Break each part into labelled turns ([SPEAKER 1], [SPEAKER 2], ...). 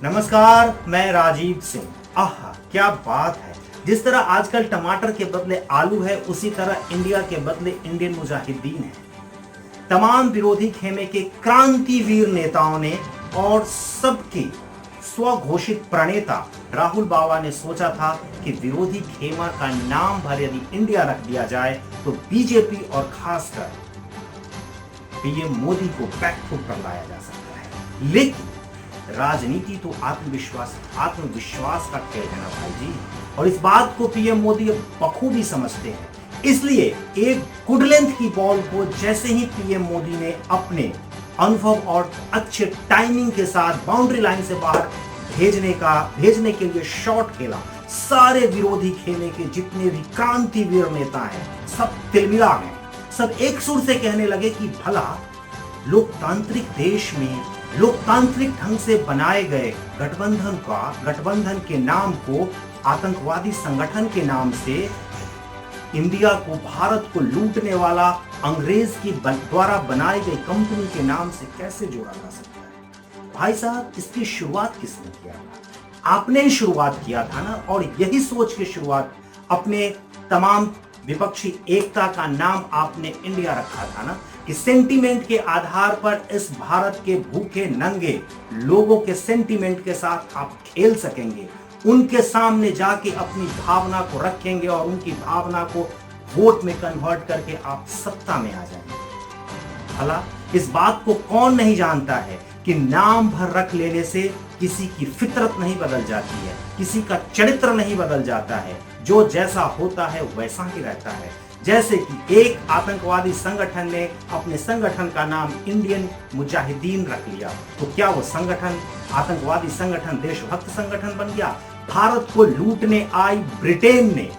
[SPEAKER 1] नमस्कार, मैं राजीव सिंह। आहा, क्या बात है। जिस तरह आजकल टमाटर के बदले आलू है, उसी तरह इंडिया के बदले इंडियन मुजाहिदीन है। तमाम विरोधी खेमे के क्रांतिवीर नेताओं ने और सबके स्वघोषित प्रणेता राहुल बाबा ने सोचा था कि विरोधी खेमा का नाम भर यदि इंडिया रख दिया जाए तो बीजेपी और खासकर पीएम मोदी को बैकफुट पर लाया जा सकता है। लेकिन राजनीति तो आत्मविश्वास का खेल है ना भाई जी, और इस बात को पीएम मोदी बखूबी समझते हैं। इसलिए एक गुड लेंथ की बॉल को जैसे ही पीएम मोदी ने अपने अनुभव और अच्छे टाइमिंग के साथ बाउंड्री लाइन से बाहर भेजने के लिए शॉट खेला, सारे विरोधी खेमे के जितने भी क्रांतिवीर नेता हैं सब तिलमिला गए। सब एक सुर से कहने लगे कि भला लोकतांत्रिक देश में लोकतांत्रिक ढंग से बनाए गए गठबंधन के नाम को आतंकवादी संगठन के नाम से इंडिया को, भारत को लूटने वाला अंग्रेज की द्वारा बनाई गई कंपनी के नाम से कैसे जोड़ा जा सकता है। भाई साहब, इसकी शुरुआत किसने किया था? आपने ही शुरुआत किया था ना। और यही सोच के शुरुआत अपने तमाम विपक्षी एकता का नाम आपने इंडिया रखा था ना, कि सेंटीमेंट के आधार पर इस भारत के भूखे नंगे लोगों के सेंटीमेंट के साथ आप खेल सकेंगे, उनके सामने जाके अपनी भावना को रखेंगे और उनकी भावना को वोट में कन्वर्ट करके आप सत्ता में आ जाएंगे। भला इस बात को कौन नहीं जानता है कि नाम भर रख लेने से किसी की फितरत नहीं बदल जाती है, किसी का चरित्र नहीं बदल जाता है। जो जैसा होता है वैसा ही रहता है। जैसे कि एक आतंकवादी संगठन ने अपने संगठन का नाम इंडियन मुजाहिदीन रख लिया, तो क्या वो संगठन आतंकवादी संगठन देशभक्त संगठन बन गया? भारत को लूटने आई ब्रिटेन ने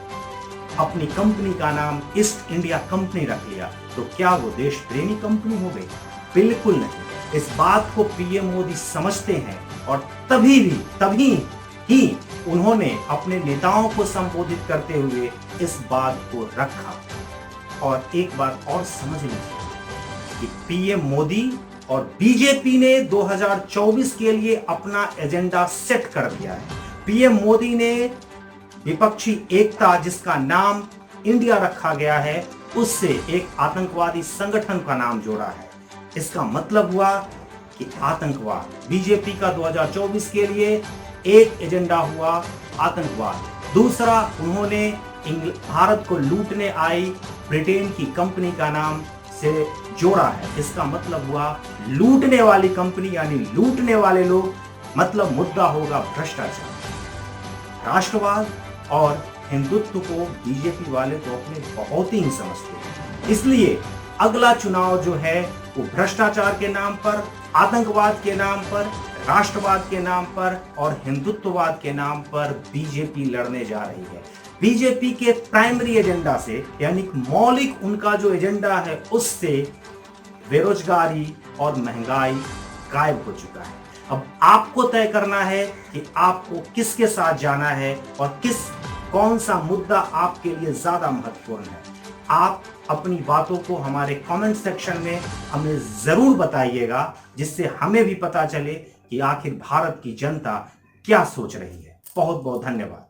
[SPEAKER 1] अपनी कंपनी का नाम ईस्ट इंडिया कंपनी रख लिया, तो क्या वो देश प्रेमी कंपनी हो गई? बिल्कुल नहीं। इस बात को पीएम मोदी समझते हैं और तभी ही उन्होंने अपने नेताओं को संबोधित करते हुए इस बात को रखा। और एक बात और समझ लीजिए कि पीएम मोदी और बीजेपी ने 2024 के लिए अपना एजेंडा सेट कर दिया है। पीएम मोदी ने विपक्षी एकता, जिसका नाम इंडिया रखा गया है, उससे एक आतंकवादी संगठन का नाम जोड़ा है। इसका मतलब हुआ कि आतंकवाद, बीजेपी का 2024 के लिए एक एजेंडा हुआ आतंकवाद। दूसरा, उन्होंने भारत को लूटने आई ब्रिटेन की कंपनी का नाम से जोड़ा है। इसका मतलब हुआ लूटने वाली कंपनी यानी लूटने वाले लोग, मतलब मुद्दा होगा भ्रष्टाचार। राष्ट्रवाद और हिंदुत्व को बीजेपी वाले तो अपने बहुत ही समझते हैं। इसलिए अगला चुनाव जो है वो भ्रष्टाचार के नाम पर, आतंकवाद के नाम पर, राष्ट्रवाद के नाम पर और हिंदुत्ववाद के नाम पर बीजेपी लड़ने जा रही है। बीजेपी के प्राइमरी एजेंडा से, यानी मौलिक उनका जो एजेंडा है, उससे बेरोजगारी और महंगाई गायब हो चुका है। अब आपको तय करना है कि आपको किसके साथ जाना है और कौन सा मुद्दा आपके लिए ज्यादा महत्वपूर्ण है। आप अपनी बातों को हमारे कमेंट सेक्शन में हमें जरूर बताइएगा, जिससे हमें भी पता चले कि आखिर भारत की जनता क्या सोच रही है। बहुत बहुत धन्यवाद।